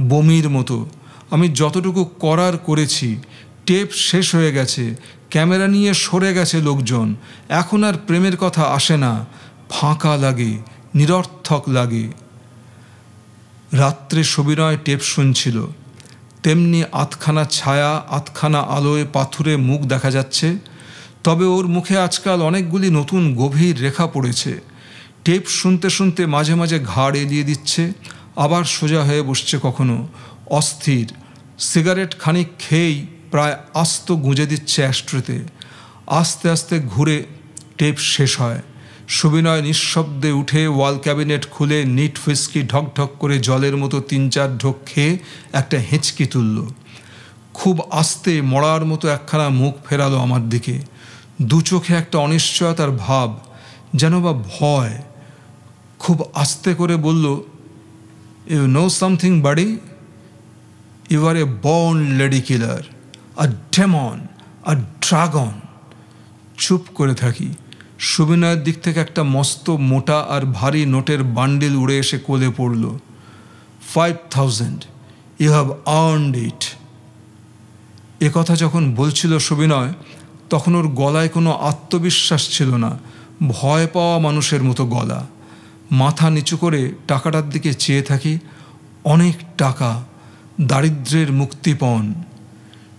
বমির মতো। আমি যতটুকু করার করেছি। টেপ শেষ হয়ে গেছে, ক্যামেরা নিয়ে সরে গেছে লোকজন। এখন আর প্রেমের কথা আসে না, ফাঁকা লাগে, নিরর্থক লাগে। রাত্রে সুবিনয় টেপ শুনছিল। তেমনি আধখানা ছায়া, আধখানা আলোয় পাথুরে মুখ দেখা যাচ্ছে। তবে ওর মুখে আজকাল অনেকগুলি নতুন গভীর রেখা পড়েছে। টেপ শুনতে শুনতে মাঝে মাঝে ঘাড় এলিয়ে দিচ্ছে, আবার সোজা হয়ে বসছে কখনো, অস্থির। সিগারেট খানিক খেয়েই প্রায় আস্ত গুঁজে দিচ্ছে অ্যাস্ট্রেতে। আস্তে আস্তে ঘুরে টেপ শেষ হয়। সুবিনয় নিঃশব্দে উঠে ওয়াল ক্যাবিনেট খুলে নিট হুইস্কি ঢকঢক করে জলের মতো 3-4 ঢোক খেয়ে একটা হেঁচকি তুলল। খুব আস্তে মরার মতো একখানা মুখ ফেরালো আমার দিকে। দু চোখে একটা অনিশ্চয়তার ভাব, যেন বা ভয়। খুব আস্তে করে বলল, you know something buddy? You are a born lady killer, a demon, a dragon. চুপ করে থাকি। সুবিনয়ের দিক থেকে একটা মস্ত মোটা আর ভারী নোটের বান্ডিল উড়ে এসে কোলে পড়ল। 5000, ইউ হ্যাভ আর্নড ইট। একথা যখন বলছিল সুবিনয়, তখন ওর গলায় কোনো আত্মবিশ্বাস ছিল না, ভয় পাওয়া মানুষের মতো গলা। মাথা নিচু করে টাকাটার দিকে চেয়ে থাকি। অনেক টাকা, দারিদ্র্যের মুক্তিপণ।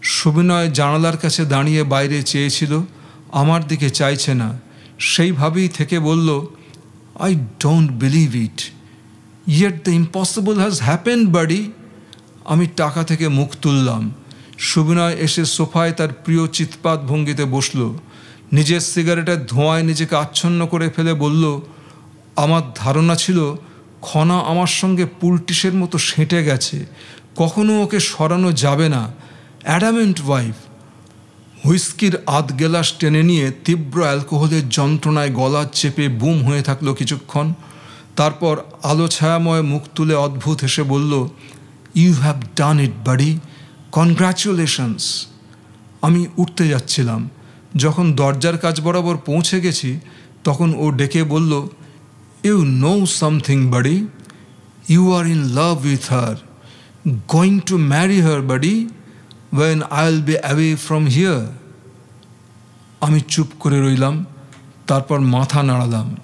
সুবিনয় জানালার কাছে দাঁড়িয়ে বাইরে চেয়েছিল, আমার দিকে চাইছে না। সেইভাবেই থেকে বলল, I don't believe it, yet the impossible has happened buddy. আমি টাকা থেকে মুখ তুললাম। সুবিনয় এসে সোফায় তার প্রিয় চিৎপাত ভঙ্গিতে বসল। নিজের সিগারেটের ধোঁয়ায় নিজেকে আচ্ছন্ন করে ফেলে বলল, আমার ধারণা ছিল খনা আমার সঙ্গে পুলটিসের মতো সেঁটে গেছে, কখনো ওকে সরানো যাবে না। Adamant wife. হুইস্কির আধ গেলাস টেনে নিয়ে তীব্র অ্যালকোহলের যন্ত্রণায় গলা চেপে বুম হয়ে থাকলো কিছুক্ষণ। তারপর আলো ছায়াময় মুখ তুলে অদ্ভুত হেসে বলল, you have done it buddy, congratulations. আমি উঠতে যাচ্ছিলাম। যখন দরজার কাছ বরাবর পৌঁছে গেছি তখন ও ডেকে বলল, you know something buddy, you are in love with her, going to marry her buddy, when I'll be away from here. আমি চুপ করে রইলাম। তারপর মাথা নাড়ালাম,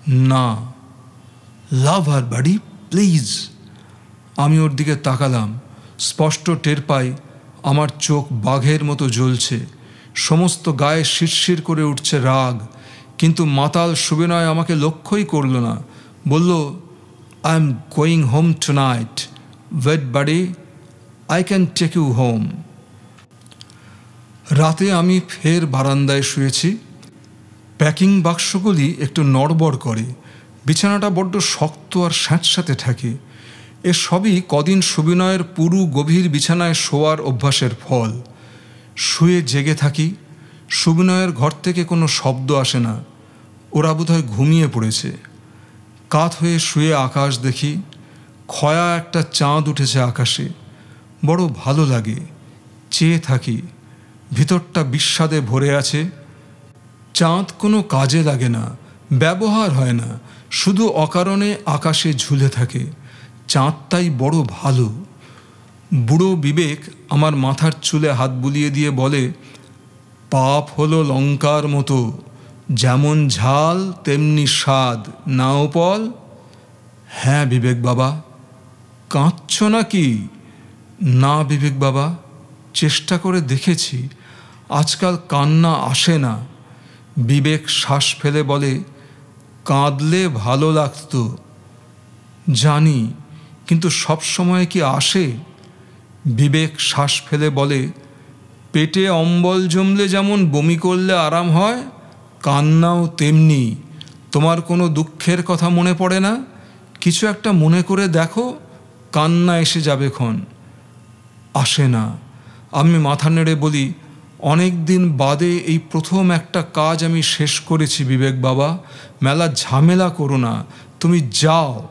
না। লাভ হার বাডি, প্লিজ। আমি ওর দিকে তাকালাম। স্পষ্ট টের পাই আমার চোখ বাঘের মতো জ্বলছে, সমস্ত গায়ে শিরশির করে উঠছে রাগ। কিন্তু মাতাল সুবিনয় আমাকে লক্ষ্যই করল না। বলল, I am going home tonight, wait buddy, I can take you home. রাতে আমি ফের বারান্দায় শুয়েছি। প্যাকিং বাক্সগুলি একটু নড়বড় করে, বিছানাটা বড্ড শক্ত আর স্যাঁতস্যাঁতে থাকে। এ সবই কদিন সুবিনয়ের পুরু গভীর বিছানায় শোয়ার অভ্যাসের ফল। শুয়ে জেগে থাকি। সুবিনয়ের ঘর থেকে কোনো শব্দ আসে না, ওরা বোধহয় ঘুমিয়ে পড়েছে। কাত হয়ে শুয়ে আকাশ দেখি। খয়া একটা চাঁদ উঠেছে আকাশে, বড় ভালো লাগে। চেয়ে থাকি, ভিতরটা বিস্বাদে ভরে আছে। চাঁদ কোনো কাজে লাগে না, ব্যবহার হয় না, শুধু অকারণে আকাশে ঝুলে থাকে। চাঁদটাই বড় ভালো। বুড়ো বিবেক আমার মাথার চুলে হাত বুলিয়ে দিয়ে বলে, পাপ হলো লঙ্কার মতো, যেমন ঝাল তেমনি স্বাদ, নাও পল। হ্যাঁ বিবেক বাবা। কাঁদছ নাকি? না বিবেক বাবা, চেষ্টা করে দেখেছি, আজকাল কান্না আসে না। বিবেক শ্বাস ফেলে বলে, কাঁদলে ভালো লাগতো। জানি, কিন্তু সব সময় কি আসে? বিবেক শ্বাস ফেলে বলে, পেটে অম্বল জমলে যেমন বমি করলে আরাম হয়, কান্নাও তেমনি। তোমার কোনো দুঃখের কথা মনে পড়ে না? কিছু একটা মনে করে দেখো, কান্না এসে যাবে ক্ষণ। আসে না। আমি মাথা নেড়ে বলি, অনেক দিন বাদে এই প্রথম একটা কাজ আমি শেষ করেছি বিবেক বাবা, মেলা ঝামেলা করো না, তুমি যাও।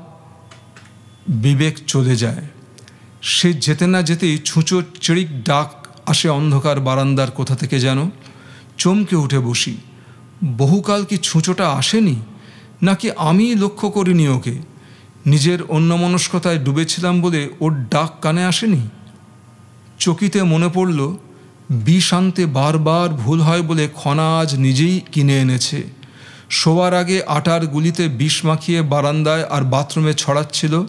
বিবেক চলে যায়। সে যেতে না যেতেই ছুঁচোর চিড়িক ডাক আসে অন্ধকার বারান্দার কোথা থেকে যেন। চমকে উঠে বসি। বহুকাল কি ছুঁচোটা আসেনি, নাকি আমি লক্ষ্য করিনি ওকে? নিজের অন্যমনস্কতায় ডুবেছিলাম বলে ওর ডাক কানে আসেনি। চকিতে মনে পড়ল, বিষ আনতে বারবার ভুল হয় বলে খনা আজ নিজেই কিনে এনেছে। শোয়ার আগে আটার গুলিতে বিষ মাখিয়ে বারান্দায় আর বাথরুমে ছড়াচ্ছিল।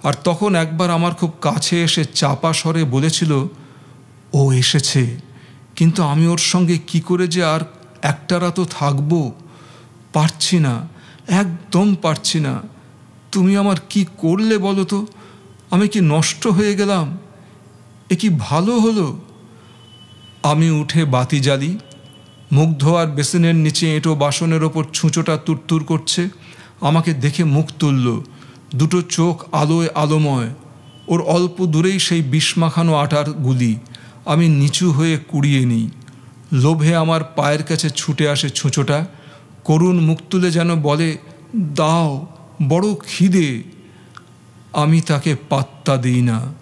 আর তখন একবার আমার খুব কাছে এসে চাপা স্বরে বলেছিল, ও এসেছে, কিন্তু আমি ওর সঙ্গে কি করে যে আর একটা রাতও থাকবো, পারছি না, একদম পারছি না। তুমি আমার কি করলে বলো তো? আমি কি নষ্ট হয়ে গেলাম? এ কি ভালো হলো? আমি উঠে বাতি জ্বালি। মুখ ধোয়ার বেসিনের নিচে এঁটো বাসনের ওপর ছুঁচোটা তুরতুর করছে। আমাকে দেখে মুখ তুলল, দুটো চোখ আলোয় আলোময়। ওর অল্প দূরেই সেই বিষ-মাখানো আটার গুলি। আমি নিচু হয়ে কুড়িয়ে নিই। লোভে আমার পায়ের কাছে ছুটে আসে ছুঁচোটা। করুণ মুখ তুলে যেন বলে, দাও, বড় খিদে। আমি তাকে পাত্তা দিই না।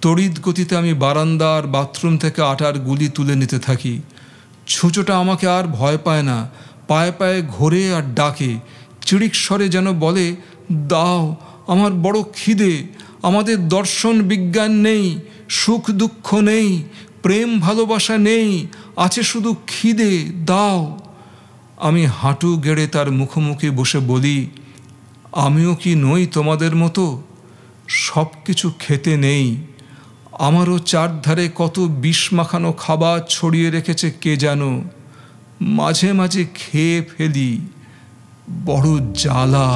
তড়িৎ গতিতে আমি বারান্দা আর বাথরুম থেকে আটার গুলি তুলে নিতে থাকি। ছুঁচোটা আমাকে আর ভয় পায় না, পায়ে পায়ে ঘোরে আর ডাকে, চিড়িক স্বরে যেন বলে, দাও, আমার বড় খিদে। আমাদের দর্শন বিজ্ঞান নেই, সুখ দুঃখ নেই, প্রেম ভালোবাসা নেই, আছে শুধু খিদে, দাও। আমি হাঁটু গেড়ে তার মুখোমুখি বসে বলি, আমিও কি নই তোমাদের মতো? সব কিছু খেতে নেই, আমারও চারধারে কত বিষ মাখানো খাবার ছড়িয়ে রেখেছে কে যেন, মাঝে মাঝে খেয়ে ফেলি, বড় জ্বালা।